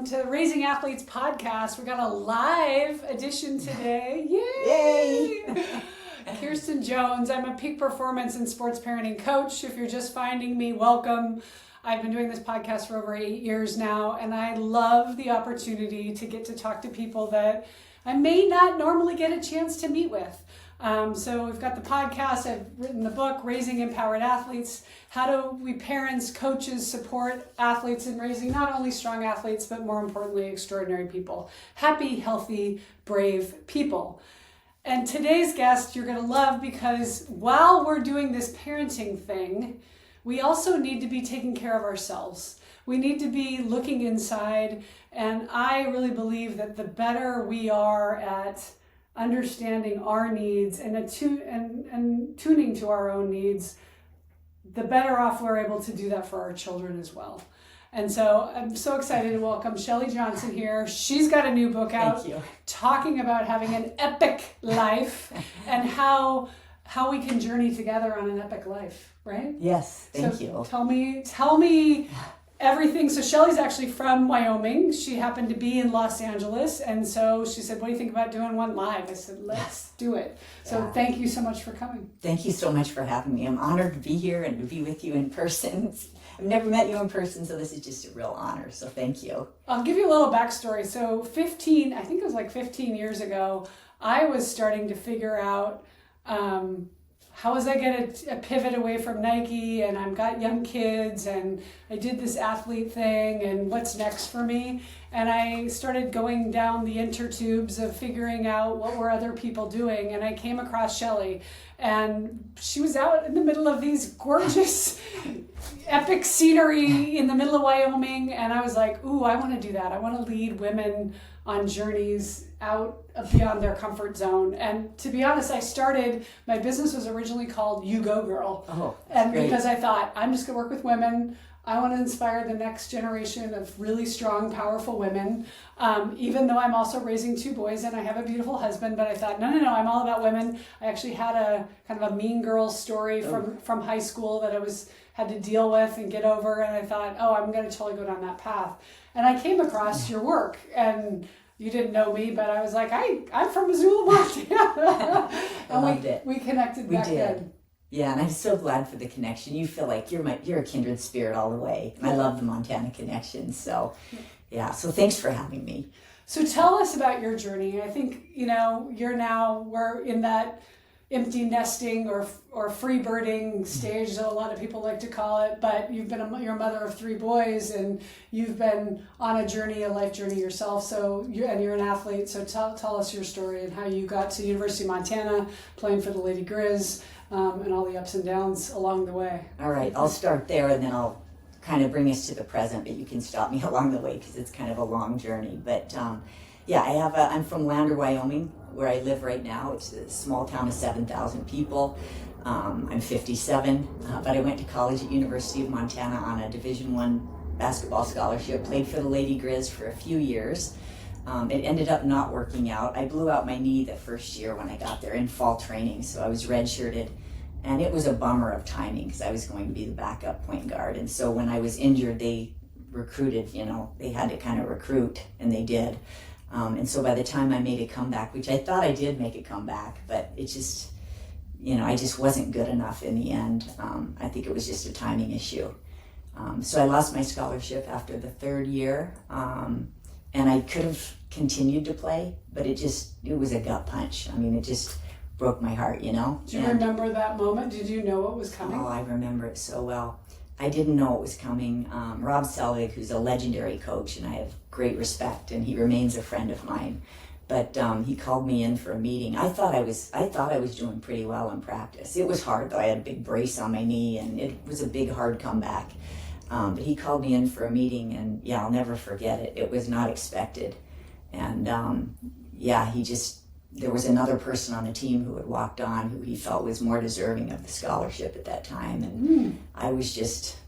welcome to the Raising Athletes podcast. We got a live edition today. Yay! Kirsten Jones. I'm a peak performance and sports parenting coach. If you're just finding me, welcome. I've been doing this podcast for over 8 years now, and I love the opportunity to get to talk to people that I may not normally get a chance to meet with. So we've got the podcast, I've written the book, Raising Empowered Athletes. How do we parents, coaches, support athletes in raising not only strong athletes, but more importantly, extraordinary people. Happy, healthy, brave people. And today's guest you're going to love because while we're doing this parenting thing, we also need to be taking care of ourselves. We need to be looking inside. And I really believe that the better we are at understanding our needs and tuning to our own needs, the better off we're able to do that for our children as well. And so I'm so excited to welcome Shelli Johnson here. She's got a new book out talking about having an epic life and how we can journey together on an epic life, right? Yes, thank you. Tell me everything. So Shelli's actually from Wyoming. She happened to be in Los Angeles. And so she said, what do you think about doing one live? I said, let's do it. So thank you so much for coming. Thank you so much for having me. I'm honored to be here and to be with you in person. I've never met you in person, so this is just a real honor. So thank you. I'll give you a little backstory. So 15 years ago, I was starting to figure out how was I going to pivot away from Nike, and I've got young kids, and I did this athlete thing, and what's next for me? And I started going down the intertubes of figuring out what were other people doing, and I came across Shelli, and she was out in the middle of these gorgeous, epic scenery in the middle of Wyoming, and I was like, ooh, I want to do that. I want to lead women on journeys out beyond their comfort zone. And to be honest, my business was originally called You Go Girl. Oh, and great. Because I thought, I'm just gonna work with women. I want to inspire the next generation of really strong, powerful women. Even though I'm also raising 2 boys and I have a beautiful husband, but I thought, no, I'm all about women. I actually had a kind of a mean girl story from high school that had to deal with and get over. And I thought, I'm going to totally go down that path. And I came across your work, and you didn't know me, but I was like, I'm from Missoula, Montana. I loved it. We connected back then. Yeah, and I'm so glad for the connection. You feel like you're a kindred spirit all the way. And I love the Montana connection. So, so thanks for having me. So tell us about your journey. I think, we're in that empty nesting or free birding stage that a lot of people like to call it, but you've been you're a mother of 3 boys, and you've been on a life journey yourself. So you're an athlete. So tell us your story and how you got to University of Montana, playing for the Lady Grizz, and all the ups and downs along the way. All right, I'll start there, and then I'll kind of bring us to the present, but you can stop me along the way because it's kind of a long journey. But I'm from Lander, Wyoming, where I live right now. It's a small town of 7,000 people. I'm 57, but I went to college at University of Montana on a Division I basketball scholarship, played for the Lady Grizz for a few years. It ended up not working out. I blew out my knee the first year when I got there in fall training, so I was redshirted. And it was a bummer of timing because I was going to be the backup point guard. And so when I was injured, they recruited, they had to kind of recruit, and they did. And so by the time I made a comeback, which I thought I did make a comeback, but it just, I just wasn't good enough in the end. I think it was just a timing issue. So I lost my scholarship after the 3rd year, and I could have continued to play, but it was a gut punch. I mean, it just broke my heart, Do you remember that moment? Did you know what was coming? Oh, I remember it so well. I didn't know it was coming. Rob Selvig, who's a legendary coach, and I have great respect, and he remains a friend of mine. But he called me in for a meeting. I thought I was doing pretty well in practice. It was hard though. I had a big brace on my knee, and it was a big, hard comeback. But he called me in for a meeting, and I'll never forget it. It was not expected, and there was another person on the team who had walked on who he felt was more deserving of the scholarship at that time. And I was just,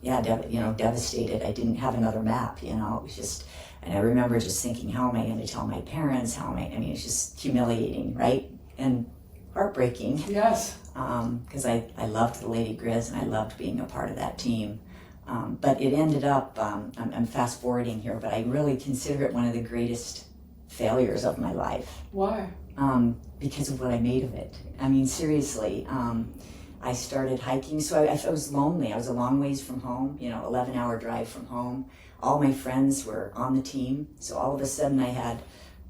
devastated. I didn't have another map, it was just, and I remember just thinking, how am I going to tell my parents? It's just humiliating, right? And heartbreaking. Yes. Because I loved the Lady Grizz, and I loved being a part of that team. But it ended up, I'm fast forwarding here, but I really consider it one of the greatest failures of my life. Why? Because of what I made of it. I mean, seriously, I started hiking, so I was lonely. I was a long ways from home, 11-hour drive from home. All my friends were on the team, so all of a sudden I had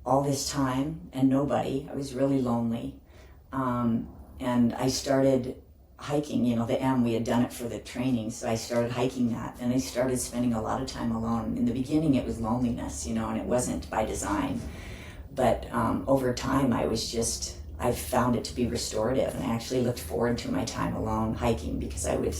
all this time and nobody. I was really lonely. And I started hiking, the M, we had done it for the training, so I started hiking that, and I started spending a lot of time alone. In the beginning it was loneliness, and it wasn't by design. But over time I found it to be restorative, and I actually looked forward to my time alone hiking because I would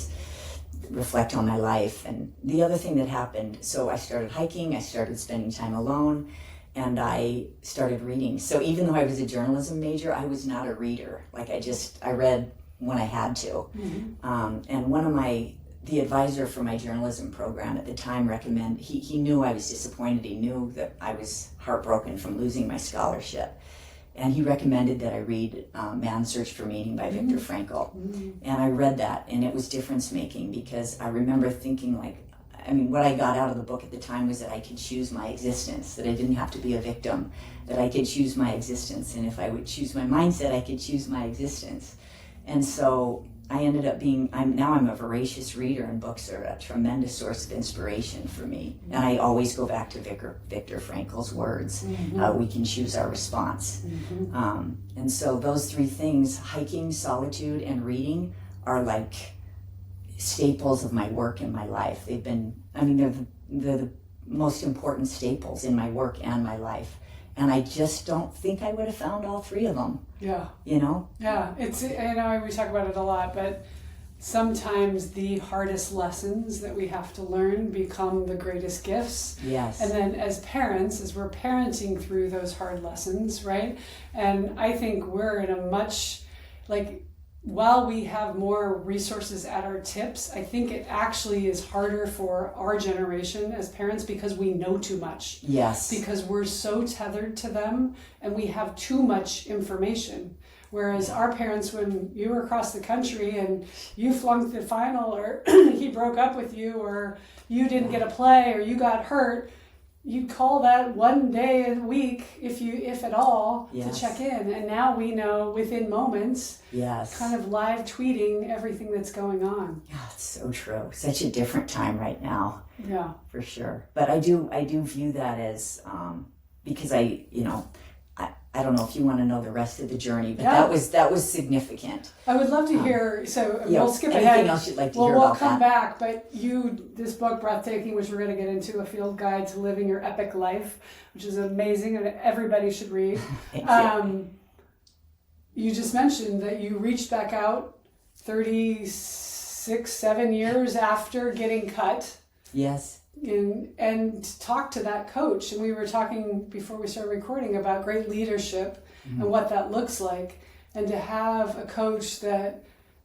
reflect on my life. And the other thing that happened, so I started hiking, I started spending time alone, and I started reading. So even though I was a journalism major, I was not a reader. I read when I had to. Mm-hmm. And the advisor for my journalism program at the time he knew I was disappointed. He knew that I was heartbroken from losing my scholarship. And he recommended that I read Man's Search for Meaning by Viktor Frankl. Mm-hmm. And I read that, and it was difference making, because I remember thinking what I got out of the book at the time was that I could choose my existence, that I didn't have to be a victim, that I could choose my existence. And if I would choose my mindset, I could choose my existence. And so I ended up I'm a voracious reader, and books are a tremendous source of inspiration for me. And I always go back to Viktor Frankl's words, mm-hmm. We can choose our response. Mm-hmm. And so those three things, hiking, solitude, and reading, are like staples of my work and my life. They're the most important staples in my work and my life. And I just don't think I would have found all three of them. Yeah. Yeah. We talk about it a lot, but sometimes the hardest lessons that we have to learn become the greatest gifts. Yes. And then as parents, as we're parenting through those hard lessons, right? And I think we're in a much, while we have more resources at our tips, I think it actually is harder for our generation as parents because we know too much. Yes. Because we're so tethered to them and we have too much information. Whereas our parents, when you were across the country and you flunked the final, or he broke up with you, or you didn't get a play, or you got hurt, you call that one day a week, if at all, yes. to check in. And now we know within moments, yes. kind of live tweeting everything that's going on. Yeah, it's so true. Such a different time right now. Yeah, for sure. But I do view that as because I don't know if you want to know the rest of the journey, but yeah. that was significant. I would love to hear. So we'll skip ahead. Anything else you'd like to hear about we'll come back. But this book, Breathtaking, which we're going to get into, a field guide to living your epic life, which is amazing and everybody should read. Thank you. You just mentioned that you reached back out 7 years after getting cut. Yes. And talk to that coach. And we were talking before we started recording about great leadership, mm-hmm. and what that looks like, and to have a coach that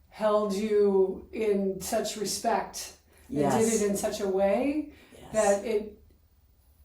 held you in such respect, yes. and did it in such a way, yes. that it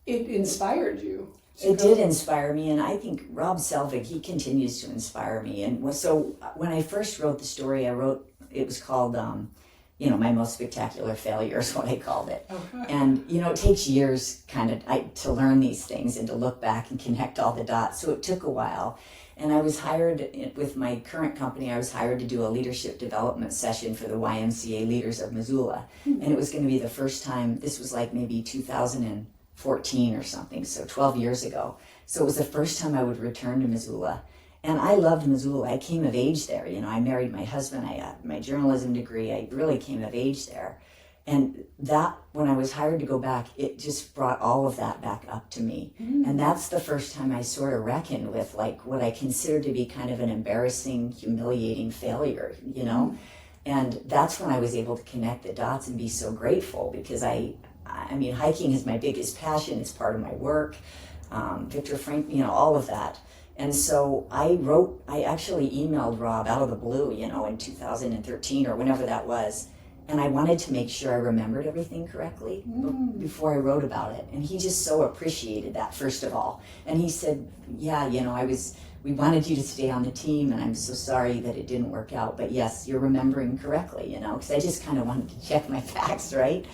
inspired you. It did inspire me, and I think Rob Selvig, he continues to inspire me. And so when I first wrote the story, it was called My Most Spectacular Failure is what I called it. Okay. And, it takes years to learn these things and to look back and connect all the dots. So it took a while. And I was hired with my current company, I was hired to do a leadership development session for the YMCA leaders of Missoula. Mm-hmm. And it was going to be the first time, this was maybe 2014 or something, so 12 years ago. So it was the first time I would return to Missoula. And I loved Missoula. I came of age there. I married my husband. I got my journalism degree. I really came of age there. And that, when I was hired to go back, it just brought all of that back up to me. Mm. And that's the first time I sort of reckoned with what I considered to be kind of an embarrassing, humiliating failure, Mm. And that's when I was able to connect the dots and be so grateful, because hiking is my biggest passion. It's part of my work. Viktor Frank, all of that. And so I actually emailed Rob out of the blue, in 2013 or whenever that was. and I wanted to make sure I remembered everything correctly before I wrote about it. And he just so appreciated that, first of all. And he said, yeah, we wanted you to stay on the team, and I'm so sorry that it didn't work out. But yes, you're remembering correctly, because I just kind of wanted to check my facts, right?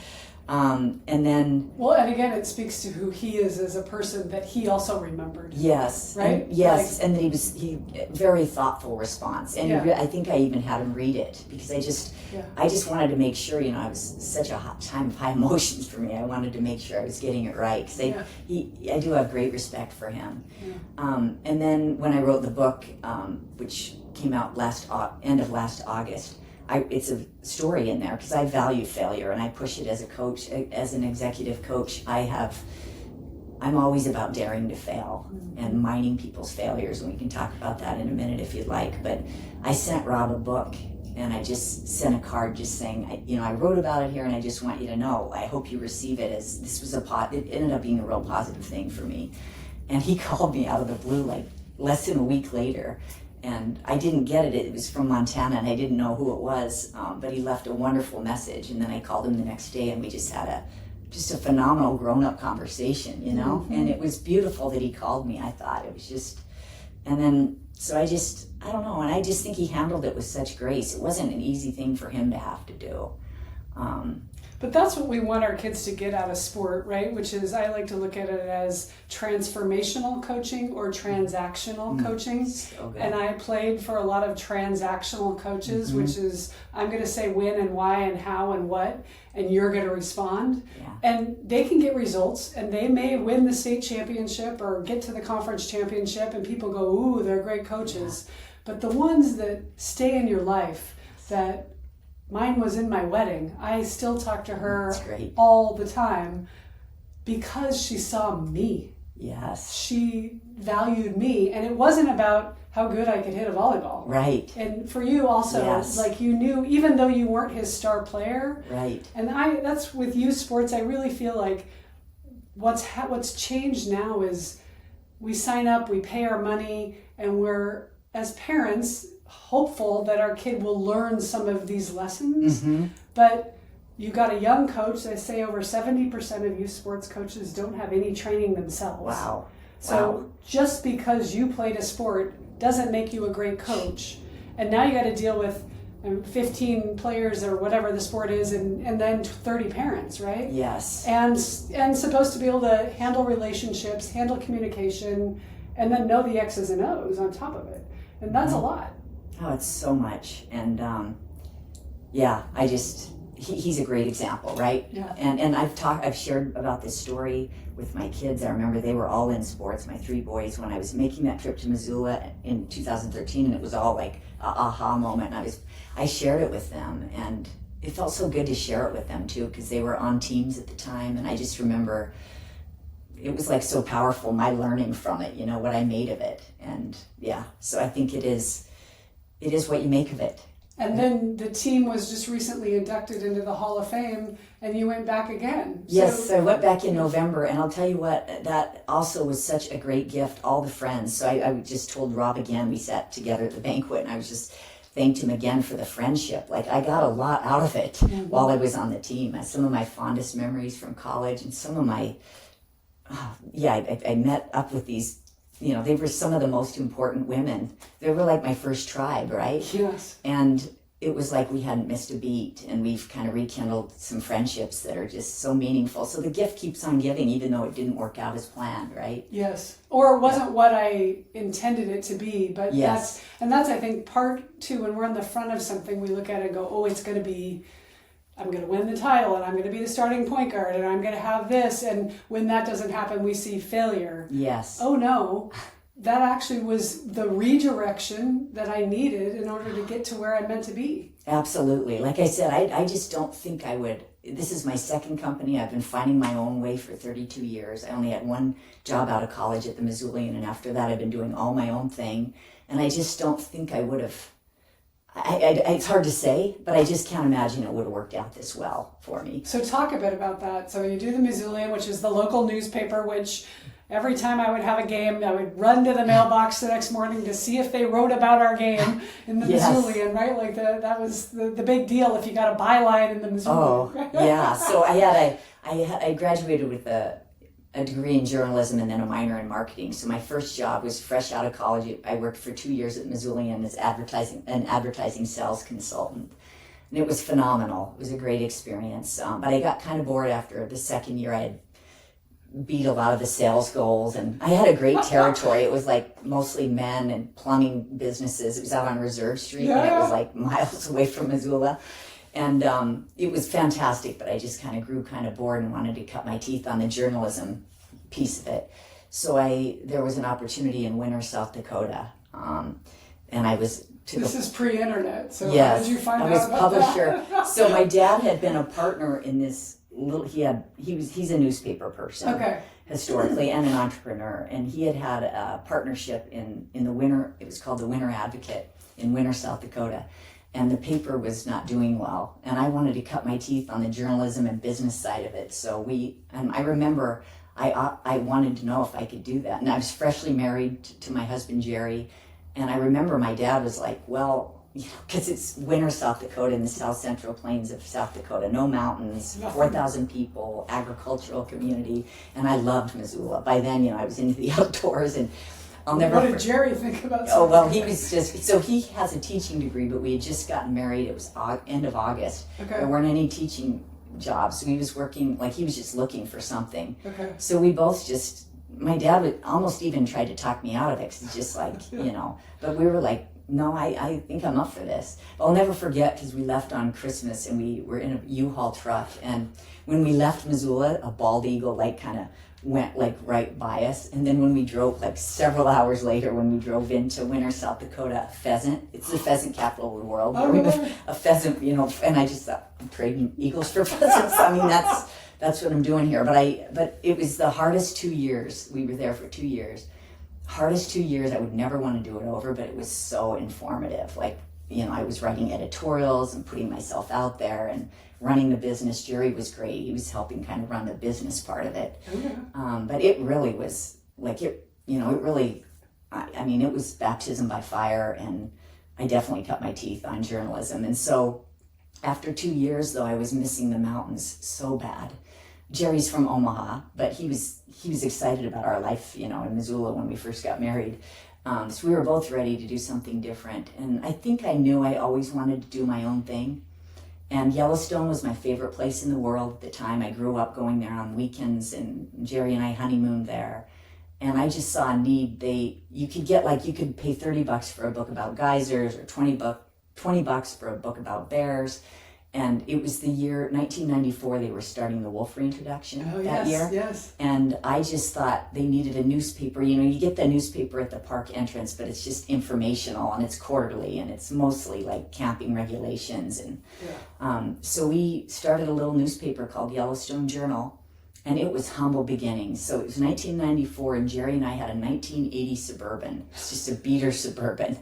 And then... Well, and again, it speaks to who he is as a person, that he also remembered. Yes. Right? Yes, and that he very thoughtful response. And I think I even had him read it, because I just wanted to make sure, it was such a hot time of high emotions for me. I wanted to make sure I was getting it right, because I do have great respect for him. Yeah. And then when I wrote the book, which came out end of last August, it's a story in there because I value failure, and I push it as a coach, as an executive coach. I'm always about daring to fail and mining people's failures, and we can talk about that in a minute if you'd like. But I sent Rob a book, and I just sent a card just saying, I wrote about it here, and I just want you to know, I hope you receive it as this was it ended up being a real positive thing for me. And he called me out of the blue like less than a week later. And I didn't get it. It was from Montana, and I didn't know who it was. But he left a wonderful message. And then I called him the next day, and we just had a phenomenal grown-up conversation, And it was beautiful that he called me. I thought it was just, and then so I don't know. And I just think he handled it with such grace. It wasn't an easy thing for him to have to do. But that's what we want our kids to get out of sport, right? Which is, I like to look at it as transformational coaching or transactional coaching. So good. And I played for a lot of transactional coaches, which is, I'm going to say when and why and how and what, and you're going to respond. Yeah. And they can get results, and they may win the state championship or get to the conference championship, and people go, ooh, they're great coaches. Yeah. But the ones that stay in your life, that... Mine was in my wedding. I still talk to her all the time because she saw me. Yes. She valued me, and it wasn't about how good I could hit a volleyball. Right. And for you also, like you knew, even though you weren't his star player. Right. And that's with youth sports. I really feel like what's changed now is we sign up, we pay our money, and we're, as parents, hopeful that our kid will learn some of these lessons. But you got a young coach. They say over 70% of youth sports coaches don't have any training themselves. Wow. So just because you played a sport doesn't make you a great coach. And now you got to deal with 15 players or whatever the sport is, and then 30 parents, right? Yes. And supposed to be able to handle relationships, handle communication, and then know the X's and O's on top of it. And that's a lot. Oh, it's so much. And he's a great example, right? Yeah. And I've shared about this story with my kids. I remember they were all in sports, my 3 boys, when I was making that trip to Missoula in 2013, and it was all like a aha moment. And I shared it with them, and it felt so good to share it with them too, because they were on teams at the time, and I just remember it was like so powerful, my learning from it, what I made of it. And so I think it is what you make of it. And then the team was just recently inducted into the Hall of Fame, and you went back again. Yes, I went back in November, and I'll tell you what, that also was such a great gift, all the friends. So I just told Rob again, we sat together at the banquet, and I was just thanked him again for the friendship. Like, I got a lot out of it while I was on the team. Some of my fondest memories from college, and some of my, I met up with these, they were some of the most important women. They were like my first tribe, right? Yes. And it was like we hadn't missed a beat, and we've kind of rekindled some friendships that are just so meaningful. So the gift keeps on giving, even though it didn't work out as planned, right? Yes. Or it wasn't what I intended it to be, but that's I think part 2, when we're on the front of something, we look at it and go, oh, it's going to be, I'm going to win the title, and I'm going to be the starting point guard, and I'm going to have this. And when that doesn't happen, we see failure. Yes. Oh, no. That actually was the redirection that I needed in order to get to where I meant to be. Absolutely. Like I said, I just don't think I would. This is my second company. I've been finding my own way for 32 years. I only had 1 job out of college at the Missoulian, and after that I've been doing all my own thing. And I just don't think I would have. It's hard to say, but I just can't imagine it would have worked out this well for me. So talk a bit about that. So you do the Missoulian, which is the local newspaper, which every time I would have a game, I would run to the mailbox the next morning to see if they wrote about our game in the Yes. Missoulian, right? Like that was the big deal if you got a byline in the Missoulian. Oh, yeah. So I graduated with a degree in journalism and then a minor in marketing. So my first job was fresh out of college. I worked for 2 years at Missoulian as an advertising sales consultant. And it was phenomenal. It was a great experience. But I got kind of bored after the second year. I had beat a lot of the sales goals, and I had a great territory. It was like mostly men and plumbing businesses. It was out on Reserve Street, and it was like miles away from Missoula. And it was fantastic, but I just kind of grew kind of bored and wanted to cut my teeth on the journalism piece of it. So there was an opportunity in Winter, South Dakota, and I was This is pre-internet, so yes, how did you find I out was about publisher. that? So my dad had been a partner in this little. He's a newspaper person. Okay. Historically, and an entrepreneur, and he had a partnership in the Winter. It was called the Winter Advocate in Winter, South Dakota, and the paper was not doing well. And I wanted to cut my teeth on the journalism and business side of it. So I remember I wanted to know if I could do that, and I was freshly married to my husband Jerry, and I remember my dad was like, well. Because it's Winter, South Dakota, in the south central plains of South Dakota. No mountains, 4,000 people, agricultural community, and I loved Missoula. By then, I was into the outdoors, and I'll never. What did Jerry think about? Oh well, he was just so he has a teaching degree, but we had just gotten married. It was end of August. Okay. There weren't any teaching jobs, so he was working he was just looking for something. Okay. So we both just. My dad would almost even try to talk me out of it, because it's just like But we were like. No, I think I'm up for this. I'll never forget, because we left on Christmas and we were in a U-Haul truck, and when we left Missoula, a bald eagle kind of went right by us, and then when we drove several hours later, when we drove into Winter, South Dakota, a pheasant. It's the pheasant capital of the world. Oh, really? A pheasant, and I just thought, I'm trading eagles for pheasants. I mean, that's what I'm doing here. But it was the hardest 2 years. We were there for 2 years. Hardest 2 years. I would never want to do it over, but it was so informative. I was writing editorials and putting myself out there and running the business. Jerry was great. He was helping kind of run the business part of it. But it really was it really, it was baptism by fire, and I definitely cut my teeth on journalism. And so after 2 years, though, I was missing the mountains so bad. Jerry's from Omaha, but he was excited about our life, in Missoula when we first got married. So we were both ready to do something different. And I think I knew I always wanted to do my own thing. And Yellowstone was my favorite place in the world at the time. I grew up going there on weekends, and Jerry and I honeymooned there. And I just saw a need. You could pay $30 for a book about geysers, or $20 for a book about bears. And it was the year 1994, they were starting the wolf reintroduction year. Yes. And I just thought they needed a newspaper. You get the newspaper at the park entrance, but it's just informational, and it's quarterly, and it's mostly camping regulations. And so we started a little newspaper called Yellowstone Journal, and it was humble beginnings. So it was 1994, and Jerry and I had a 1980 Suburban. It's just a beater Suburban.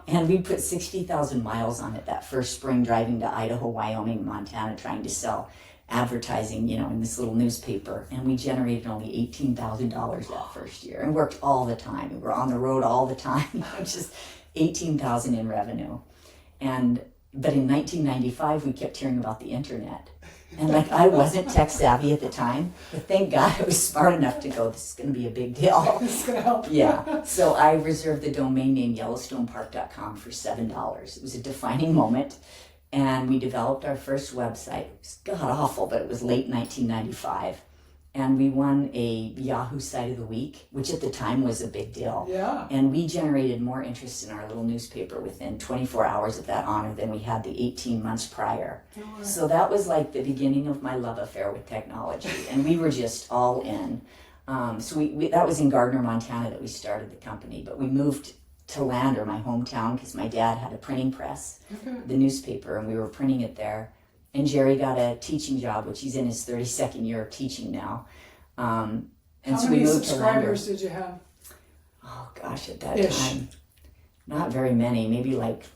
And we put 60,000 miles on it that first spring, driving to Idaho, Wyoming, Montana, trying to sell advertising, in this little newspaper. And we generated only $18,000 that first year, and worked all the time. We were on the road all the time, just $18,000 in revenue. But in 1995, we kept hearing about the internet. And I wasn't tech savvy at the time, but thank God I was smart enough to go, this is going to be a big deal. This is going to help. Yeah. So I reserved the domain name YellowstonePark.com for $7. It was a defining moment. And we developed our first website. It was god awful, but it was late 1995. And we won a Yahoo Site of the Week, which at the time was a big deal. Yeah. And we generated more interest in our little newspaper within 24 hours of that honor than we had the 18 months prior. Oh, so that was the beginning of my love affair with technology. And we were just all in. So that was in Gardner, Montana, that we started the company. But we moved to Lander, my hometown, because my dad had a printing press, the newspaper, and we were printing it there. And Jerry got a teaching job, which he's in his 32nd year of teaching now. And How so many we moved subscribers to did you have? Oh gosh, at that Ish. time, not very many. Maybe like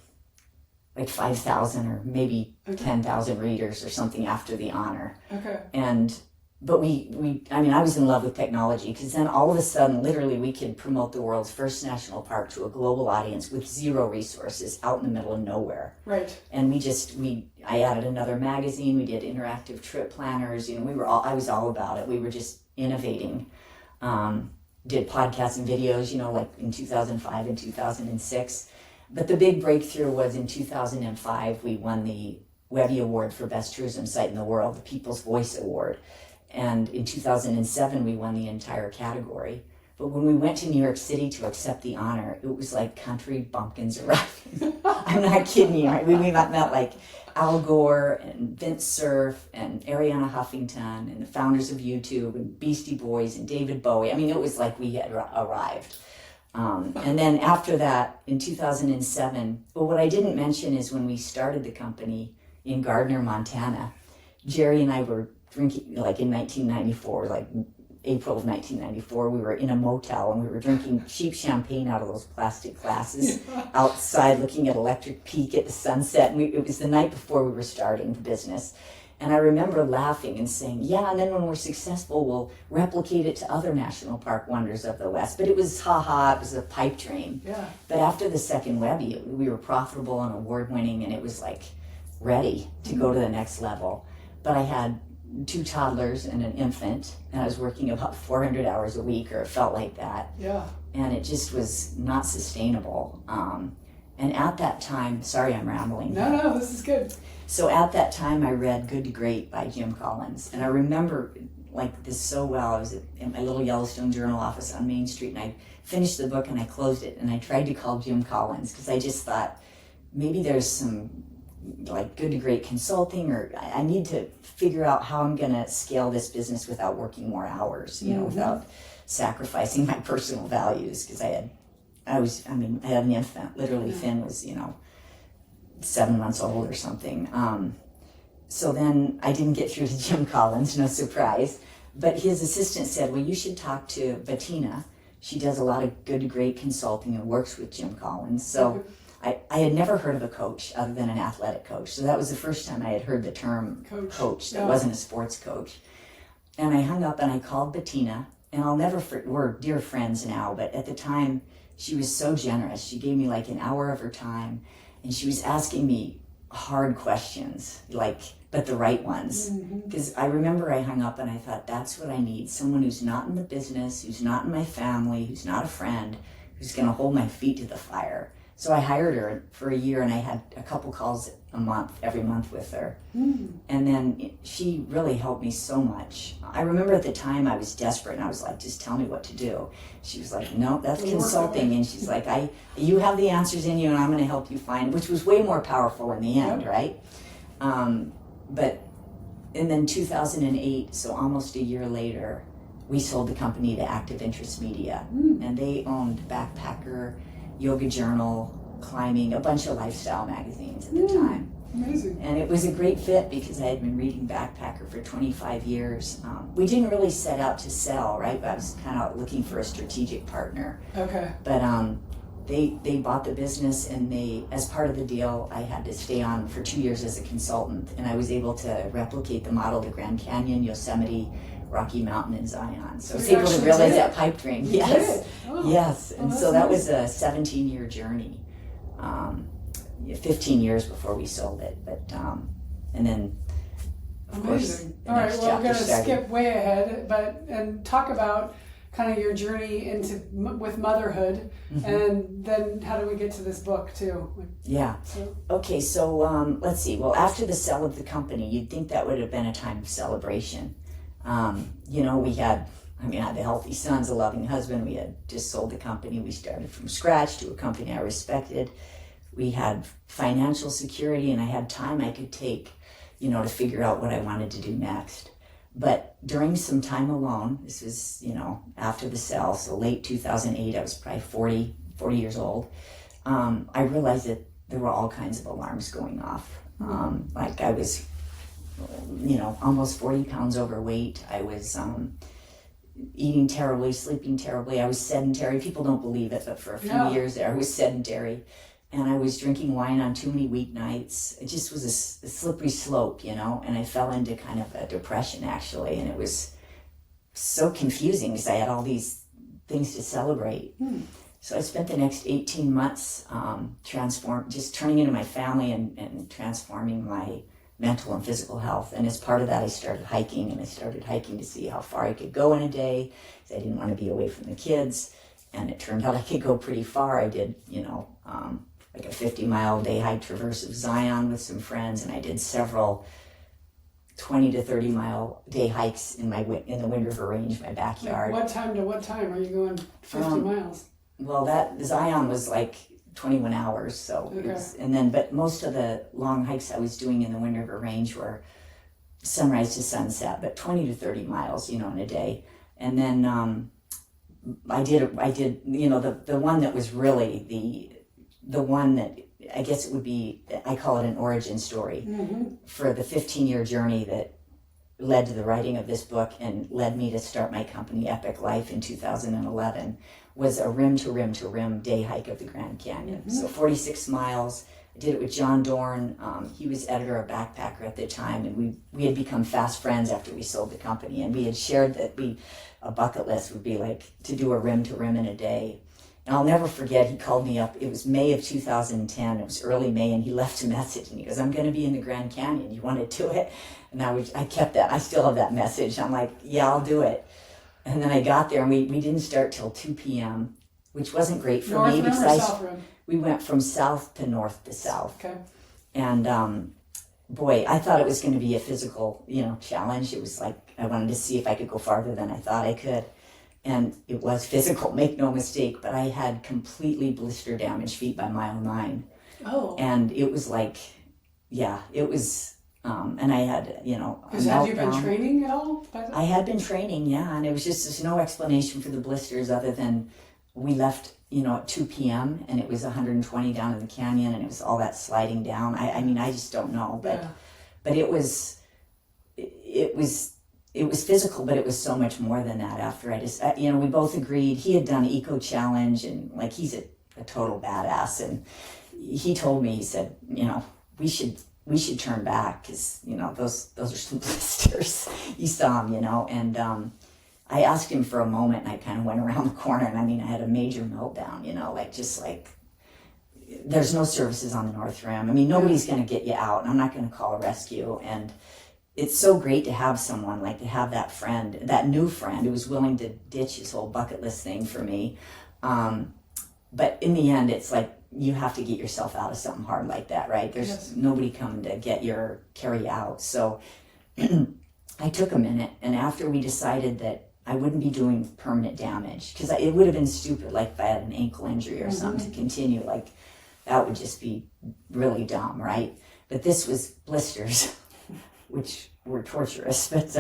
5,000 or maybe 10,000 readers or something after the honor. Okay. And but I was in love with technology, because then all of a sudden, literally, we could promote the world's first national park to a global audience with zero resources out in the middle of nowhere. Right. And I added another magazine. We did interactive trip planners. I was all about it. We were just innovating. Did podcasts and videos, like in 2005 and 2006. But the big breakthrough was in 2005, we won the Webby Award for Best Tourism Site in the World, the People's Voice Award. And in 2007, we won the entire category. But when we went to New York City to accept the honor, it was like country bumpkins arriving. I'm not kidding you. Right? We met like Al Gore and Vince Cerf and Ariana Huffington and the founders of YouTube and Beastie Boys and David Bowie. I mean, it was like we had arrived. And then after that, in 2007, what I didn't mention is when we started the company in Gardner, Montana, Jerry and I were drinking, like in 1994, like April of 1994, we were in a motel and we were drinking cheap champagne out of those plastic glasses outside, looking at Electric Peak at the sunset. And it was the night before we were starting the business. And I remember laughing and saying, yeah, and then when we're successful, we'll replicate it to other national park wonders of the West. But it was it was a pipe dream. Yeah. But after the second Webby, we were profitable and award-winning, and it was like ready to go to the next level. But I had 2 toddlers and an infant, and I was working about 400 hours a week, or it felt like that. Yeah. And it just was not sustainable. And at that time, sorry, I'm rambling. No, this is good. So at that time, I read Good to Great by Jim Collins. And I remember like this so well. I was in my little Yellowstone Journal office on Main Street, and I finished the book and I closed it, and I tried to call Jim Collins, because I just thought maybe there's some like Good to Great consulting, or I need to figure out how I'm going to scale this business without working more hours, without sacrificing my personal values, because I had an infant. Literally, Finn was, 7 months old or something. So then I didn't get through to Jim Collins, no surprise. But his assistant said, well, you should talk to Bettina. She does a lot of Good to Great consulting and works with Jim Collins. So I had never heard of a coach other than an athletic coach. So that was the first time I had heard the term coach that wasn't a sports coach. And I hung up and I called Bettina. And we're dear friends now, but at the time, she was so generous. She gave me like an hour of her time, and she was asking me hard questions, but the right ones. Because I remember I hung up and I thought, that's what I need. Someone who's not in the business, who's not in my family, who's not a friend, who's going to hold my feet to the fire. So I hired her for a year, and I had a couple calls every month with her. And then she really helped me so much. I remember at the time I was desperate, and I was like, just tell me what to do. She was like, no, that's consulting. And she's like, you have the answers in you, and I'm going to help you find, which was way more powerful in the end, right? And then 2008, so almost a year later, we sold the company to Active Interest Media, and they owned Backpacker, Yoga Journal, Climbing, a bunch of lifestyle magazines at the time. Amazing. And it was a great fit because I had been reading Backpacker for 25 years. We didn't really set out to sell, right? I was kind of looking for a strategic partner. Okay. But they bought the business, and as part of the deal, I had to stay on for 2 years as a consultant, and I was able to replicate the model to Grand Canyon, Yosemite, Rocky Mountain, and Zion. So I was able to realize that pipe dream. Yes. Yes. And so that was a 17-year journey. 15 years before we sold it, but and then of course the All right, next well, we're going to chapter skip way ahead, and talk about kind of your journey with motherhood, and then how do we get to this book too? Okay, so let's see. Well, after the sale of the company, you'd think that would have been a time of celebration. We had I had the healthy sons, a loving husband. We had just sold the company. We started from scratch to a company I respected. We had financial security, and I had time I could take, to figure out what I wanted to do next. But during some time alone, this was, after the sale, so late 2008, I was probably 40 years old. I realized that there were all kinds of alarms going off. Like I was, almost 40 pounds overweight. I was eating terribly, sleeping terribly. I was sedentary. People don't believe it, but for a few years there, I was sedentary. and I was drinking wine on too many weeknights. It just was a slippery slope, you know, and I fell into kind of a depression actually, and it was so confusing because I had all these things to celebrate. So I spent the next 18 months just turning into my family and transforming my mental and physical health. And as part of that, I started hiking, and I started hiking to see how far I could go in a day, because I didn't want to be away from the kids. And it turned out I could go pretty far. I did, like a 50-mile day hike traverse of Zion with some friends, and I did several 20 to 30-mile day hikes in the Wind River Range, my backyard. Like what time to what time are you going 50 miles? Well, that Zion was like 21 hours, so okay. But most of the long hikes I was doing in the Wind River Range were sunrise to sunset, but 20 to 30 miles, in a day. And then I did, the one that was really the one that I guess it would be, I call it an origin story for the 15-year journey that led to the writing of this book and led me to start my company, Epic Life, in 2011, was a rim to rim to rim day hike of the Grand Canyon. So 46 miles. I did it with John Dorn. He was editor of Backpacker at the time, and we had become fast friends after we sold the company, and we had shared that a bucket list would be like to do a rim to rim in a day. And I'll never forget, he called me up. It was May of 2010. It was early May, and he left a message, and he goes, "I'm going to be in the Grand Canyon. You want to do it?" And I kept that. I still have that message. I'm like, yeah, I'll do it. And then I got there, and we didn't start till 2 p.m., which wasn't great for North me rim because or south rim? We went from south to north to south. Okay. And boy, I thought it was going to be a physical, challenge. It was like I wanted to see if I could go farther than I thought I could. And it was physical, make no mistake, but I had completely blister damaged feet by mile 9. Oh. And it was like, yeah, it was, and I had, Because have you been training at all? I had been training, yeah, and it was there's no explanation for the blisters other than we left, at 2 p.m. and it was 120 down in the canyon, and it was all that sliding down. I mean, I just don't know, but it was physical, but it was so much more than that. After we both agreed. He had done Eco Challenge, and like he's a total badass, and he told me, he said, we should turn back because those are some blisters. You saw them, and I asked him for a moment, and I kind of went around the corner, and I had a major meltdown, there's no services on the North Rim. I mean, nobody's going to get you out, and I'm not going to call a rescue. And it's so great to have someone, to have that friend, that new friend who was willing to ditch his whole bucket list thing for me. But in the end, it's like you have to get yourself out of something hard like that, right? There's nobody coming to carry you out. So I took a minute, and after we decided that I wouldn't be doing permanent damage, because it would have been stupid, like if I had an ankle injury or something to continue, that would just be really dumb, right? But this was blisters, which were torturous, but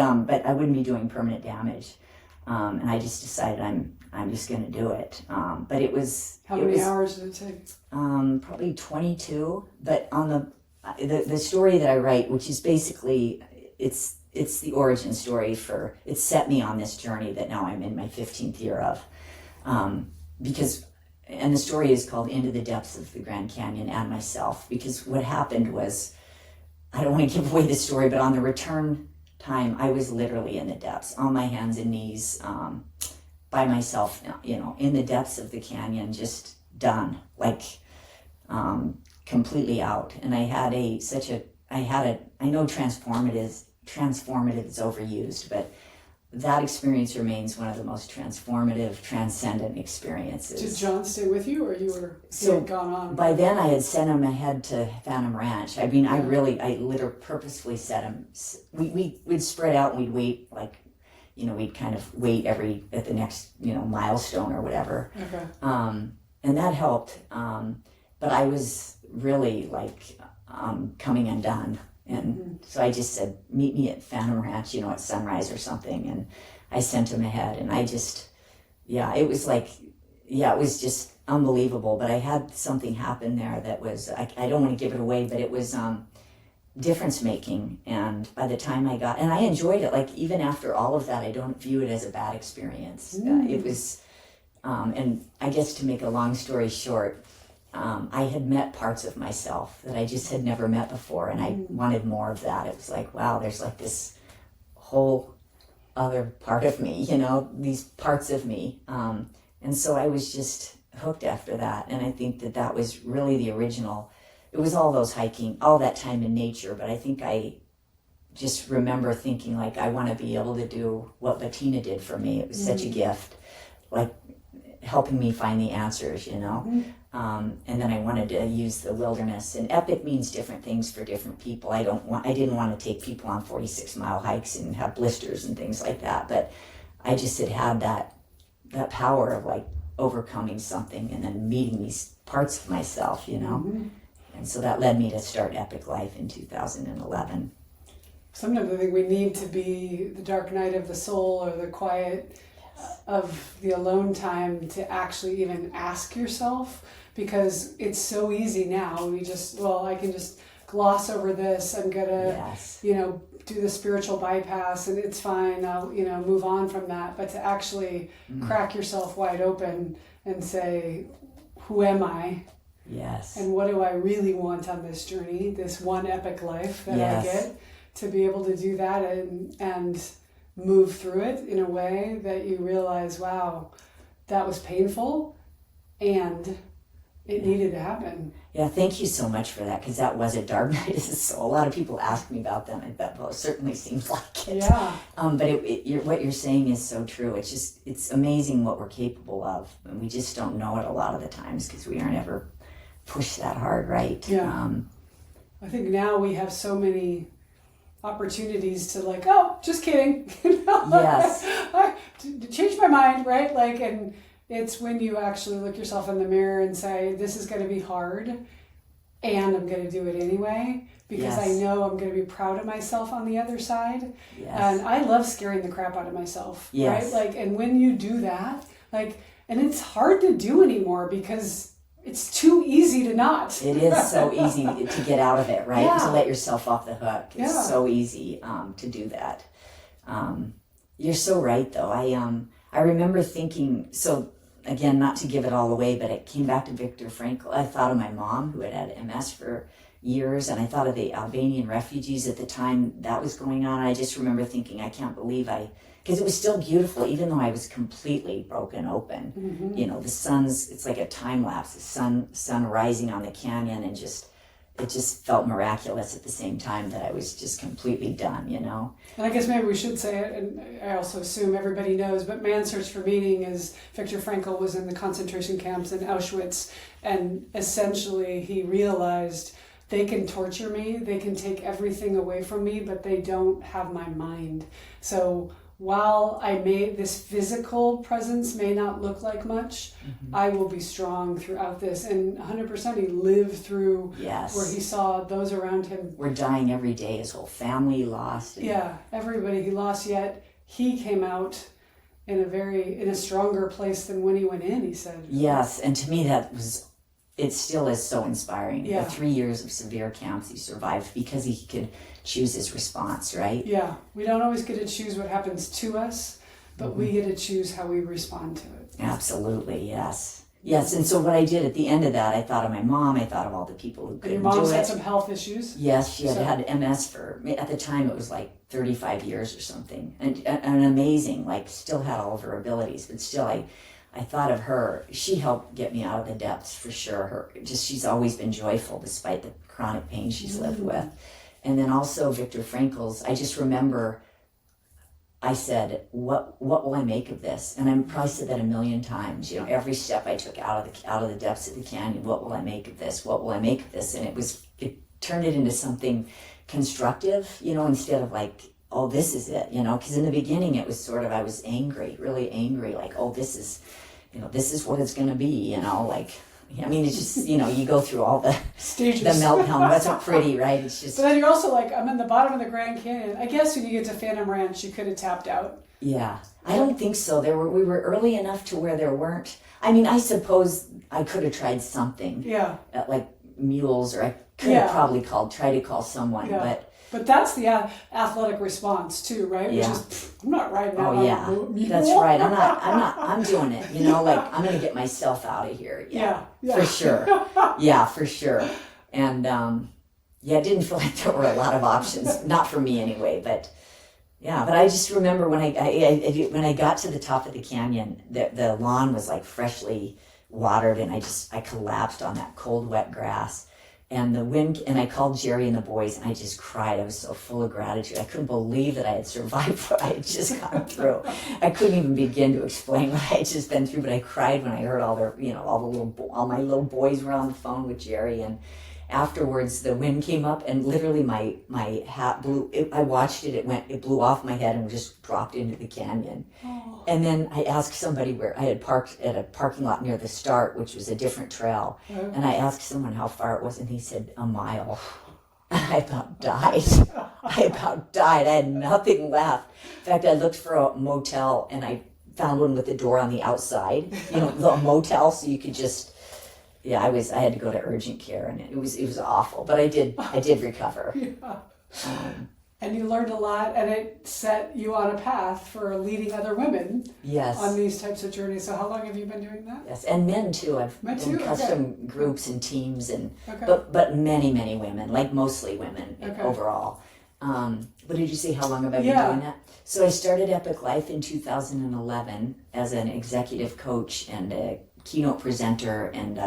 I wouldn't be doing permanent damage. And I just decided I'm just going to do it. But it was... How many hours did it take? Probably 22. But on the story that I write, which is basically, it's the origin story it's set me on this journey that now I'm in my 15th year of. And the story is called Into the Depths of the Grand Canyon and Myself, because what happened was, I don't want to give away the story, but on the return time, I was literally in the depths, on my hands and knees, by myself, in the depths of the canyon, just done, completely out. And I know transformative is overused, but that experience remains one of the most transformative, transcendent experiences. Did John stay with you, or you had gone on? By then I had sent him ahead to Phantom Ranch. I literally purposefully set him. We'd spread out and we'd wait, we'd kind of wait at the next, milestone or whatever. Okay. And that helped. But I was really coming undone. And so I just said, meet me at Phantom Ranch, at sunrise or something. And I sent him ahead, and it was just unbelievable. But I had something happen there that was, I don't want to give it away, but it was difference making. And by the time and I enjoyed it, even after all of that, I don't view it as a bad experience. It was, and I guess to make a long story short, I had met parts of myself that I just had never met before, and I wanted more of that. It was like, wow, there's like this whole other part of me, these parts of me. And so I was just hooked after that. And I think that was really the original. It was all those hiking, all that time in nature. But I think I just remember thinking, like, I want to be able to do what Bettina did for me. It was such a gift, like helping me find the answers, And then I wanted to use the wilderness. And epic means different things for different people. I didn't want to take people on 46-mile hikes and have blisters and things like that. But I just had that power of like overcoming something and then meeting these parts of myself, And so that led me to start Epic Life in 2011. Sometimes I think we need to be the dark night of the soul or the quiet of the alone time to actually even ask yourself, because it's so easy now. I can just gloss over this. I'm gonna, do the spiritual bypass and it's fine. I'll, move on from that. But to actually crack yourself wide open and say, who am I? Yes. And what do I really want on this journey, this one epic life that I get, to be able to do that and move through it in a way that you realize, wow, that was painful and it needed to happen. Yeah, thank you so much for that, because that was a dark night of the soul. A lot of people ask me about them, and that certainly seems like it. Yeah. But what you're saying is so true. It's amazing what we're capable of, and we just don't know it a lot of the times because we aren't ever pushed that hard, right? Yeah. I think now we have so many opportunities to just kidding. Yes. To change my mind, right? And it's when you actually look yourself in the mirror and say, this is going to be hard and I'm going to do it anyway because I know I'm going to be proud of myself on the other side. Yes. And I love scaring the crap out of myself, right? And when you do that, and it's hard to do anymore because it's too easy to not. It is so easy to get out of it, right? Yeah. To let yourself off the hook. It's so easy to do that. You're so right, though. I remember thinking, so again, not to give it all away, but it came back to Viktor Frankl. I thought of my mom, who had MS for years, and I thought of the Albanian refugees at the time that was going on. I just remember thinking, I can't believe because it was still beautiful, even though I was completely broken open. Mm-hmm. The sun's, it's like a time lapse, the sun rising on the canyon, and it just felt miraculous at the same time that I was just completely done, And I guess maybe we should say it, and I also assume everybody knows, but Man's Search for Meaning is Viktor Frankl was in the concentration camps in Auschwitz, and essentially he realized they can torture me, they can take everything away from me, but they don't have my mind. So while this physical presence may not look like much, I will be strong throughout this. And 100% he lived through where he saw those around him. We're dying every day, his whole family lost. Everybody he lost, yet he came out in a stronger place than when he went in, he said. Yes, and to me it still is so inspiring. Yeah. The 3 years of severe camps he survived because he could choose his response, right? Yeah. We don't always get to choose what happens to us, but we get to choose how we respond to it. Absolutely, yes. Yes, and so what I did at the end of that, I thought of my mom, I thought of all the people who couldn't do it. Your mom's had some health issues? Yes, she had MS at the time it was like 35 years or something. And amazing, still had all of her abilities, but still I thought of her. She helped get me out of the depths for sure. She's always been joyful despite the chronic pain she's lived with. And then also Viktor Frankl's, I just remember I said, what will I make of this? And I probably said that a million times, every step I took out of the depths of the canyon, what will I make of this? What will I make of this? And it turned it into something constructive, instead of oh, this is it, because in the beginning it was sort of, I was angry, really angry, oh, this is what it's going to be, it's just, you go through all the stages, the meltdown. That's not pretty, right? It's just. But then you're also I'm in the bottom of the Grand Canyon. I guess when you get to Phantom Ranch, you could have tapped out. Yeah, I don't think so. We were early enough to where there weren't. I suppose I could have tried something. Yeah. Like mules, or I could have probably tried to call someone, but But that's the athletic response too, right? Yeah. Which is, I'm not riding out Oh on yeah, a mule. that's right. I'm doing it. You know, like I'm gonna get myself out of here. Yeah. For sure. Yeah, for sure. And yeah, it didn't feel like there were a lot of options, not for me anyway. But yeah, but I just remember when when I got to the top of the canyon, the lawn was like freshly watered, and I collapsed on that cold, wet grass. And the wind, and I called Jerry and the boys, and I just cried. I was so full of gratitude. I couldn't believe that I had survived what I had just gone through. I couldn't even begin to explain what I had just been through, but I cried when I heard all my little boys were on the phone with Jerry. And afterwards, the wind came up, and literally my hat blew. I watched it. It blew off my head and just dropped into the canyon. Oh. And then I asked somebody where I had parked at a parking lot near the start, which was a different trail. Oh. And I asked someone how far it was, and he said a mile. I about died. I had nothing left. In fact, I looked for a motel, and I found one with the door on the outside. You know, the motel, so you could just. Yeah, I had to go to urgent care, and it was awful. But I did recover. Yeah. And you learned a lot, and it set you on a path for leading other women on these types of journeys. So how long have you been doing that? Yes, and men too. I've done custom groups and teams, and but many women, like mostly women overall. What did you say? How long have I been doing that? So I started Epic Life in 2011 as an executive coach and a keynote presenter and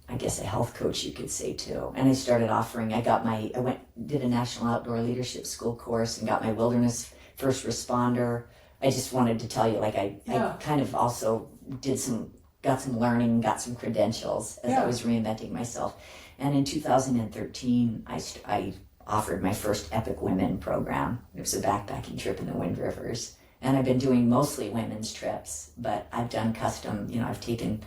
I guess a health coach, you could say too. And I started offering, did a National Outdoor Leadership School course and got my wilderness first responder. I just wanted to tell you, I kind of also got some learning, got some credentials as I was reinventing myself. And in 2013, I offered my first Epic Women program. It was a backpacking trip in the Wind Rivers. And I've been doing mostly women's trips, but I've done custom, I've taken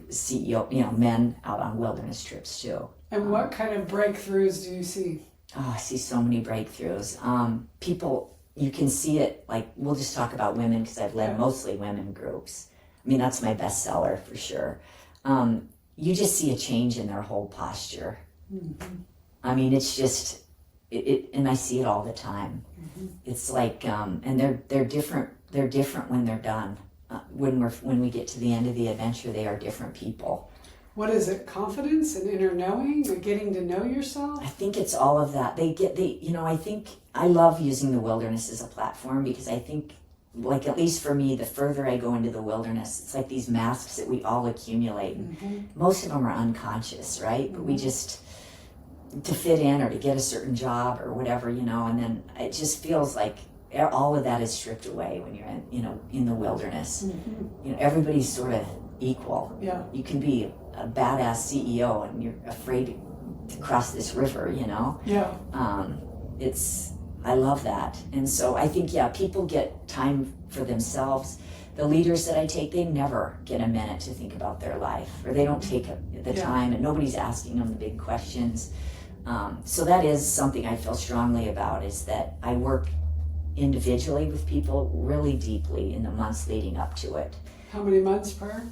CEO, men out on wilderness trips too. And what kind of breakthroughs do you see? Oh, I see so many breakthroughs. People, you can see it, we'll just talk about women because I've led mostly women groups. I mean, that's my bestseller for sure. You just see a change in their whole posture. Mm-hmm. I mean, it's just, and I see it all the time. Mm-hmm. It's like, and they're different. They're different when they're done. When we get to the end of the adventure, they are different people. What is it? Confidence and inner knowing, or getting to know yourself? I think it's all of that. I think I love using the wilderness as a platform because I think, at least for me, the further I go into the wilderness, it's like these masks that we all accumulate. Mm-hmm. Most of them are unconscious, right? Mm-hmm. But we just, to fit in or to get a certain job or whatever, and then it just feels like all of that is stripped away when you're in the wilderness. Mm-hmm. Everybody's sort of equal. Yeah. You can be a badass CEO and you're afraid to cross this river, Yeah. I love that. And so I think, people get time for themselves. The leaders that I take, they never get a minute to think about their life, or they don't take the time, and nobody's asking them the big questions. So that is something I feel strongly about, is that I work individually with people really deeply in the months leading up to it. How many months per?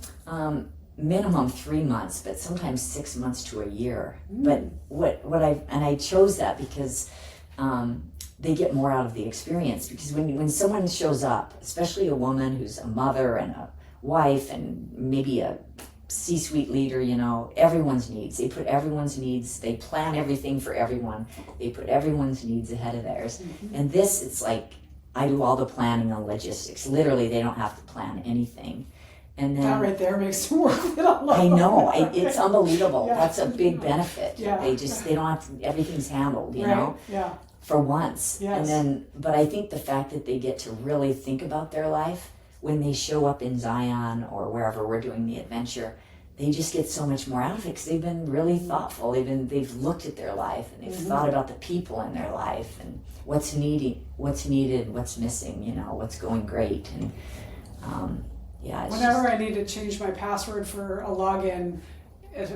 Minimum 3 months, but sometimes 6 months to a year. Mm. But I chose that because they get more out of the experience. Because when someone shows up, especially a woman who's a mother and a wife and maybe a C-suite leader, everyone's needs. They put everyone's needs, they plan everything for everyone. They put everyone's needs ahead of theirs. Mm-hmm. And this, it's like, I do all the planning and logistics. Literally, they don't have to plan anything. And then, that right there makes them work it all. I know, it's unbelievable. That's a big benefit. Yeah. They don't have to, everything's handled, you know? Yeah. For once. Yes. And then, but I think the fact that they get to really think about their life when they show up in Zion or wherever we're doing the adventure, they just get so much more out of it because they've been really thoughtful. They've looked at their life and they've thought about the people in their life and what's needed, what's missing, what's going great. And whenever I need to change my password for a login,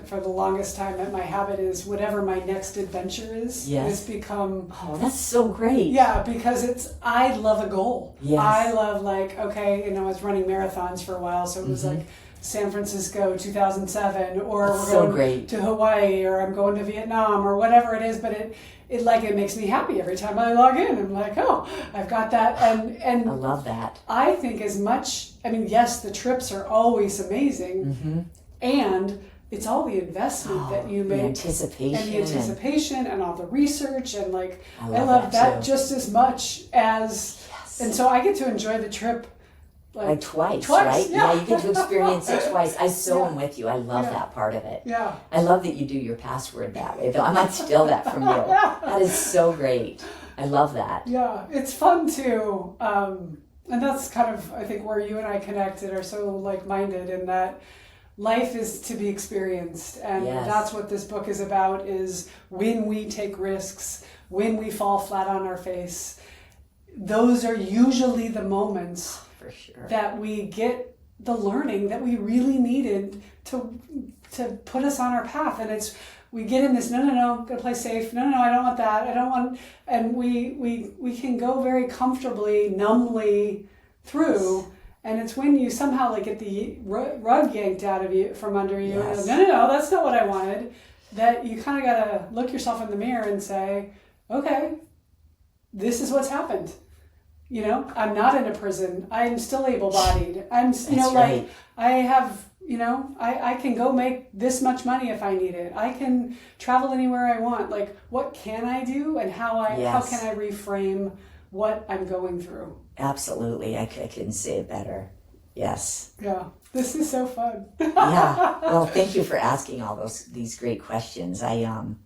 for the longest time that my habit is whatever my next adventure is, Yes. it's become... Oh, that's so great. Yeah, because I love a goal. Yes. I love I was running marathons for a while, so it was like San Francisco 2007, or That's we're so going great. to Hawaii, or I'm going to Vietnam, or whatever it is, but it makes me happy every time I log in. I'm like, oh, I've got that. And I love that. I think yes, the trips are always amazing, and it's all the investment that you make, the anticipation, and all the research, and I love that too. just as much as, and so I get to enjoy the trip twice, twice, right? yeah. You get to experience it twice. I am with you. I love that part of it. Yeah. I love that you do your password that way, though. I might steal that from you. That is so great. I love that. Yeah, it's fun too. And that's kind of, I think, where you and I connected, are so like-minded in that life is to be experienced. And that's what this book is about, is when we take risks, when we fall flat on our face, those are usually the moments For sure. that we get the learning that we really needed to put us on our path. And we get in this, no, gotta play safe. No, I don't want that. I don't want, and we can go very comfortably, numbly through. And it's when you somehow get the rug yanked out of you, from under you. Yes. And no, that's not what I wanted. That you kind of gotta look yourself in the mirror and say, okay, this is what's happened. I'm not in a prison. I'm still able-bodied. I'm, right. I have, I can go make this much money if I need it. I can travel anywhere I want. What can I do, and how can I reframe what I'm going through? Absolutely. I couldn't say it better. Yes. Yeah. This is so fun. Yeah. Well, thank you for asking all these great questions. And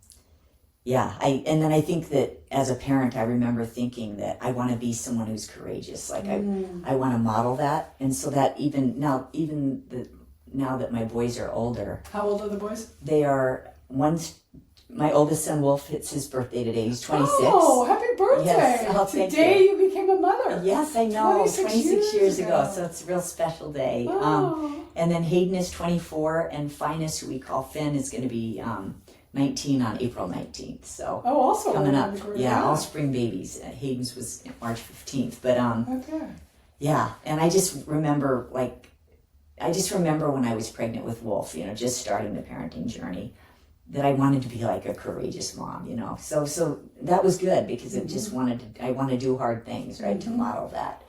then I think that as a parent, I remember thinking that I want to be someone who's courageous. I want to model that. And so that now that my boys are older. How old are the boys? They are, my oldest son, Wolf, it's his birthday today. He's 26. Oh, happy birthday. Yes. Oh, thank Today you became a mother. Yes, I know. 26 years ago. So it's a real special day. Oh. And then Hayden is 24, and Finus, who we call Finn, is going to be 19 on April 19th. So also coming up. Yeah, all spring babies. Hayden's was March 15th. But okay. Yeah, and I just remember when I was pregnant with Wolf, just starting the parenting journey, that I wanted to be like a courageous mom, So that was good, because it just I want to do hard things, right? To model that,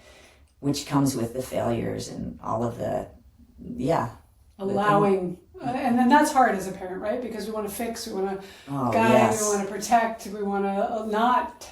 which comes with the failures and all of the, allowing. And then that's hard as a parent, right? Because we want to fix, we want to guide, we want to protect, we want to not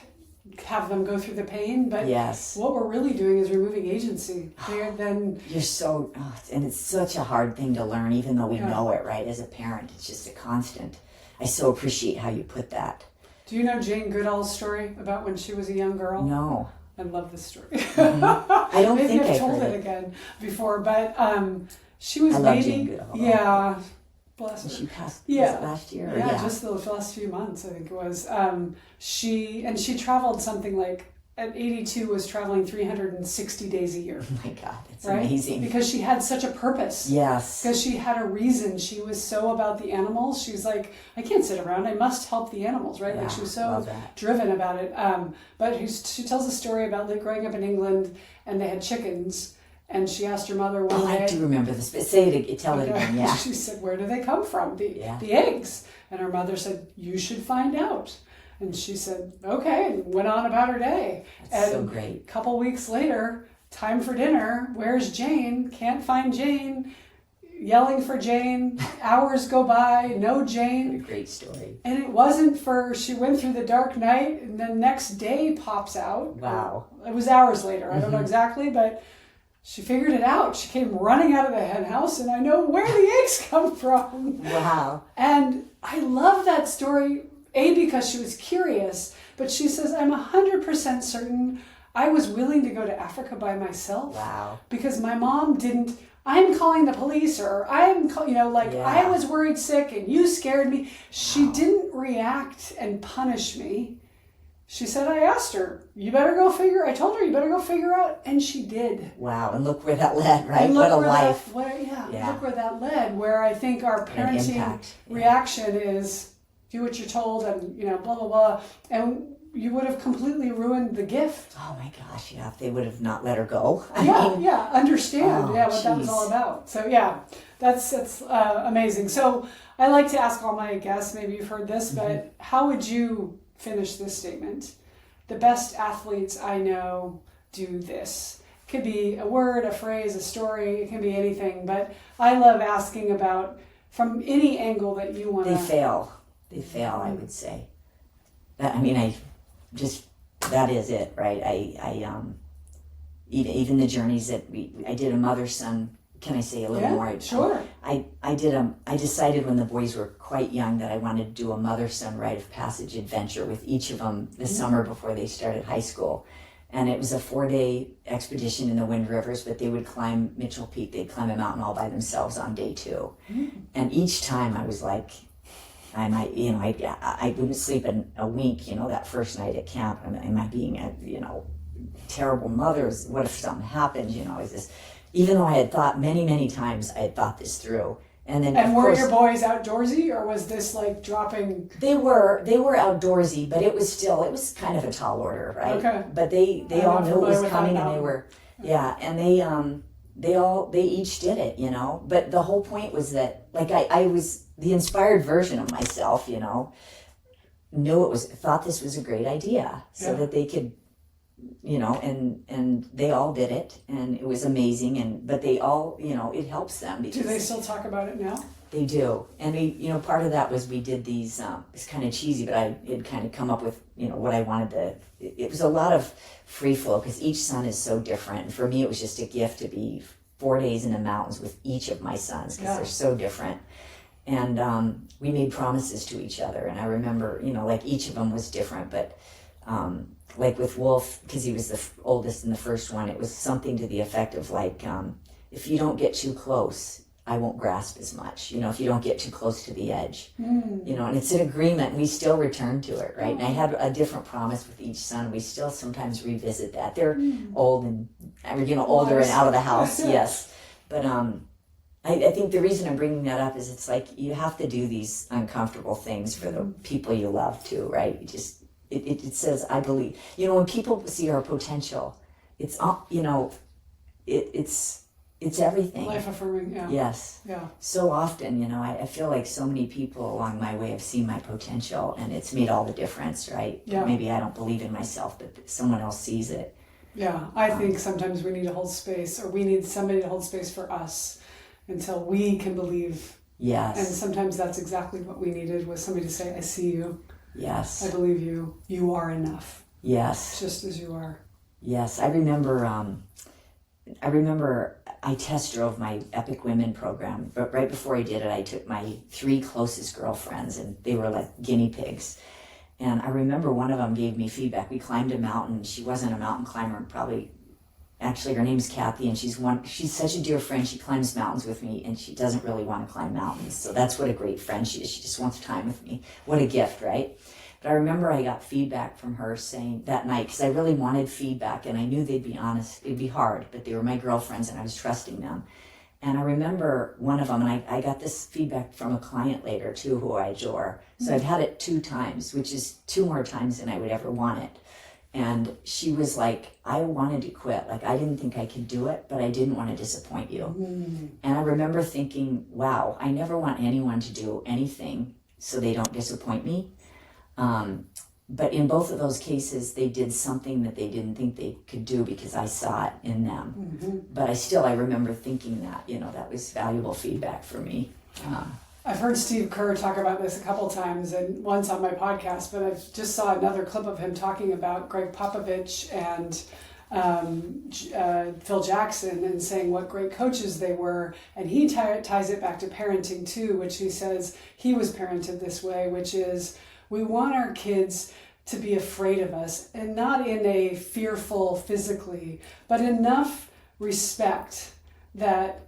have them go through the pain. But what we're really doing is removing agency. And it's such a hard thing to learn, even though we know it, right? As a parent, it's just a constant. I so appreciate how you put that. Do you know Jane Goodall's story about when she was a young girl? No. I love this story. I don't think I've I've told heard it again before, but she was Jane Goodall. Yeah. Bless her. She passed was it last year? Yeah, just the last few months, I think it was. She traveled something like, at 82, was traveling 360 days a year. Oh my God, it's right? amazing. Because she had such a purpose. Yes. Because she had a reason. She was so about the animals. She's like, I can't sit around. I must help the animals, right? Yeah, she was so driven about it. But she tells a story about growing up in England, and they had chickens. And she asked her mother one day. I do remember this, but say it again, tell it again, yeah. She said, where do they come from, the eggs? And her mother said, you should find out. And she said, okay, and went on about her day. That's so great. A couple weeks later, time for dinner, where's Jane? Can't find Jane. Yelling for Jane. Hours go by, no Jane. What a great story. And it wasn't she went through the dark night, and the next day pops out. Wow. It was hours later, I don't know exactly, but she figured it out. She came running out of the hen house, and I know where the eggs come from. Wow. And I love that story, because she was curious, but she says, I'm 100% certain I was willing to go to Africa by myself. Wow. Because my mom didn't, I'm calling the police, or I was worried sick and you scared me. She didn't react and punish me. She said, I asked her, I told her you better go figure out, and she did. Wow, and look where that led, right? What a life. Look where that led, where I think our parenting reaction is do what you're told and, blah, blah, blah. And you would have completely ruined the gift. Oh my gosh, yeah, if they would have not let her go. Understand what that was all about. So that's amazing. So I like to ask all my guests, maybe you've heard this, but how would you finish this statement? The best athletes I know do this. It could be a word, a phrase, a story, it can be anything, but I love asking about from any angle that you want to. They fail, I would say. That is it, right? Even the journeys that I did a mother-son. Can I say a little more? Sure. I decided when the boys were quite young that I wanted to do a mother-son rite of passage adventure with each of them this summer before they started high school. And it was a 4-day expedition in the Wind Rivers, but they would climb Mitchell Peak. They'd climb a mountain all by themselves on day 2. And each time I was like, I wouldn't sleep a wink, that first night at camp. Am I being a, terrible mother? What if something happens? Even though I had thought many times, I had thought this through. And were your boys outdoorsy, or was this like dropping? They were outdoorsy, but it was kind of a tall order, right? Okay. But they all knew it was coming, and they were, and they each did it, But the whole point was that, like, I was the inspired version of myself, thought this was a great idea, so that they could, and they all did it, and it was amazing, but they all, it helps them. Because do they still talk about it now? They do, and part of that was we did these, it's kind of cheesy, but I had kind of come up with, what I wanted to, it was a lot of free flow, because each son is so different, and for me it was just a gift to be 4 days in the mountains with each of my sons, because they're so different. And we made promises to each other, and I remember, like each of them was different, but like with Wolf, because he was the oldest and the first one, it was something to the effect of like, if you don't get too close, I won't grasp as much, if you don't get too close to the edge, and it's an agreement, and we still return to it, right? And I had a different promise with each son. We still sometimes revisit that. They're old and, older and out of the house, yes. But I think the reason I'm bringing that up is it's like you have to do these uncomfortable things for the people you love too, right? It says, I believe. When people see our potential, it's it's everything. Life affirming, yeah. Yes. Yeah. So often, I feel like so many people along my way have seen my potential, and it's made all the difference, right? Yeah. Maybe I don't believe in myself, but someone else sees it. Yeah, I think sometimes we need to hold space, or we need somebody to hold space for us until we can believe. Yes. And sometimes that's exactly what we needed, was somebody to say, I see you. Yes. I believe you. You are enough. Yes. Just as you are. Yes. I remember I test drove my Epic Women program, but right before I did it, I took my 3 closest girlfriends, and they were like guinea pigs. And I remember one of them gave me feedback. We climbed a mountain. She wasn't a mountain climber, actually her name's Kathy, and she's such a dear friend. She climbs mountains with me, and she doesn't really want to climb mountains. So that's what a great friend she is. She just wants time with me. What a gift, right? But I remember I got feedback from her saying that night, because I really wanted feedback, and I knew they'd be honest. It'd be hard, but they were my girlfriends, and I was trusting them. And I remember one of them, and I got this feedback from a client later too, who I adore. So I've had it 2 times, which is 2 more times than I would ever want it. And she was like, I wanted to quit. Like, I didn't think I could do it, but I didn't want to disappoint you. And I remember thinking, wow, I never want anyone to do anything so they don't disappoint me. But in both of those cases, they did something that they didn't think they could do because I saw it in them. But I remember thinking that, that was valuable feedback for me. I've heard Steve Kerr talk about this a couple times, and once on my podcast, but I just saw another clip of him talking about Greg Popovich and Phil Jackson, and saying what great coaches they were. And he ties it back to parenting too, which he says he was parented this way, which is, we want our kids to be afraid of us, and not in a fearful physically, but enough respect that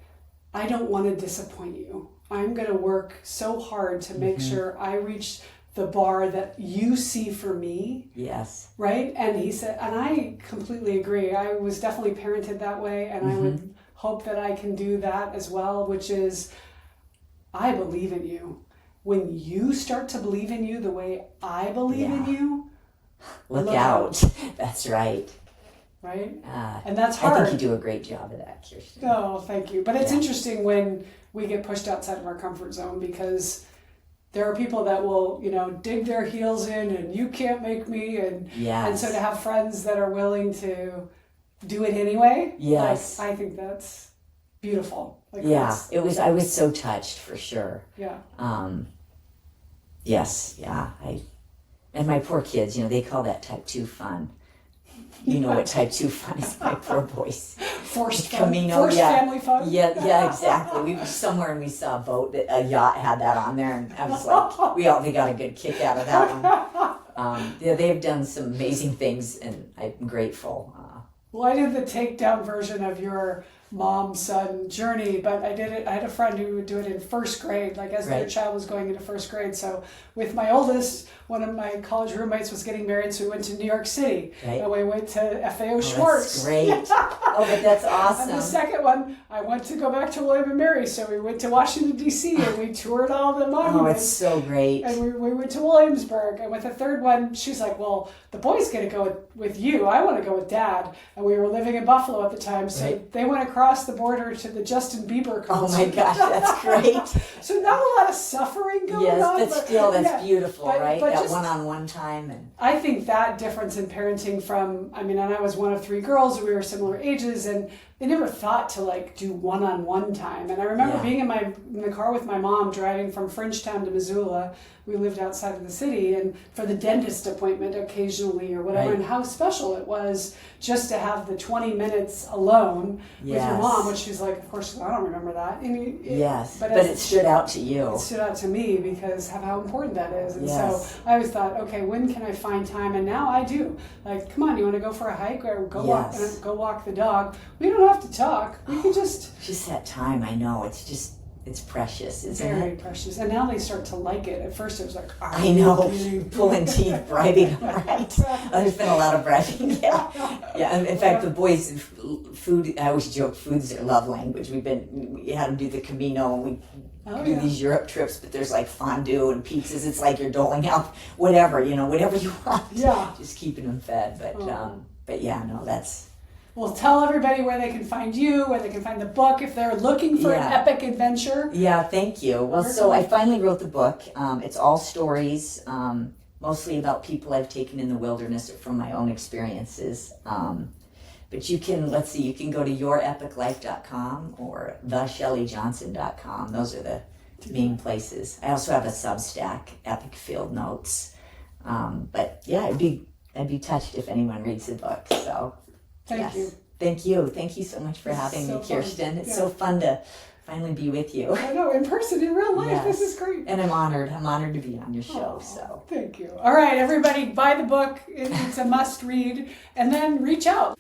I don't want to disappoint you. I'm going to work so hard to make sure I reach the bar that you see for me. Yes. Right? And he said, and I completely agree. I was definitely parented that way, and I would hope that I can do that as well, which is, I believe in you. When you start to believe in you the way I believe in you, look out. That's right. Right? And that's hard. I think you do a great job of that, Kirsten. Oh, thank you. But it's interesting when we get pushed outside of our comfort zone, because there are people that will, dig their heels in and you can't make me. And so to have friends that are willing to do it anyway, yes, I think that's beautiful. I was so touched, for sure. Yeah. Yes. Yeah. And my poor kids, they call that type 2 fun. You know what type 2 fun is, my poor boys. Forced fun. Forced family fun. Yeah, exactly. We were somewhere and we saw a boat, a yacht had that on there, and I was like, they got a good kick out of that one. They've done some amazing things, and I'm grateful. Well, I did the takedown version of your mom-son journey, but I had a friend who would do it in first grade, like as their child was going into first grade. So with my oldest, one of my college roommates was getting married, so we went to New York City. Right. And we went to FAO Schwartz. That's great. But that's awesome. And the second one, I went to go back to William and Mary, so we went to Washington, D.C., and we toured all the monuments. Oh, it's so great. And we went to Williamsburg. And with the third one, she's like, well, the boy's going to go with you. I want to go with Dad. And we were living in Buffalo at the time, so they went across the border to the Justin Bieber concert. Oh my gosh, that's great. So not a lot of suffering going on. Yes, but still, that's beautiful, right? That just one-on-one time. And I think that difference in parenting and I was one of 3 girls, we were similar ages, and they never thought to do one-on-one time. And I remember being in the car with my mom driving from Fringetown to Missoula. We lived outside of the city, and for the dentist appointment occasionally or whatever, and how special it was just to have the 20 minutes alone with your mom, which she's like, of course, I don't remember that. But it stood out to you. It stood out to me because of how important that is. And so I always thought, okay, when can I find time? And now I do. Like, come on, you want to go for a hike or go walk the dog? We don't have to talk. We can just that time. I know, it's precious, isn't it? Very precious. And now they start to like it. At first it was like, I know, pulling teeth, bribing, right? There's been a lot of bribing, yeah. In fact, the boys, food, I always joke, food's their love language. We had them do the Camino, and we do these Europe trips, but there's like fondue and pizzas. It's like you're doling out whatever you want. Yeah. Just keeping them fed. But that's... Well, tell everybody where they can find you, where they can find the book, if they're looking for an epic adventure. Yeah, thank you. Well, so I finally wrote the book. It's all stories, mostly about people I've taken in the wilderness or from my own experiences. But you can go to yourepiclife.com or theshellijohnson.com. Those are the main places. I also have a Substack, Epic Field Notes. But yeah, I'd be touched if anyone reads the book. So. Thank you. Thank you. Thank you so much for having me, Kirsten. It's so fun to finally be with you. I know, in person, in real life. This is great. And I'm honored. I'm honored to be on your show. So thank you. All right, everybody, buy the book. It's a must read. And then reach out.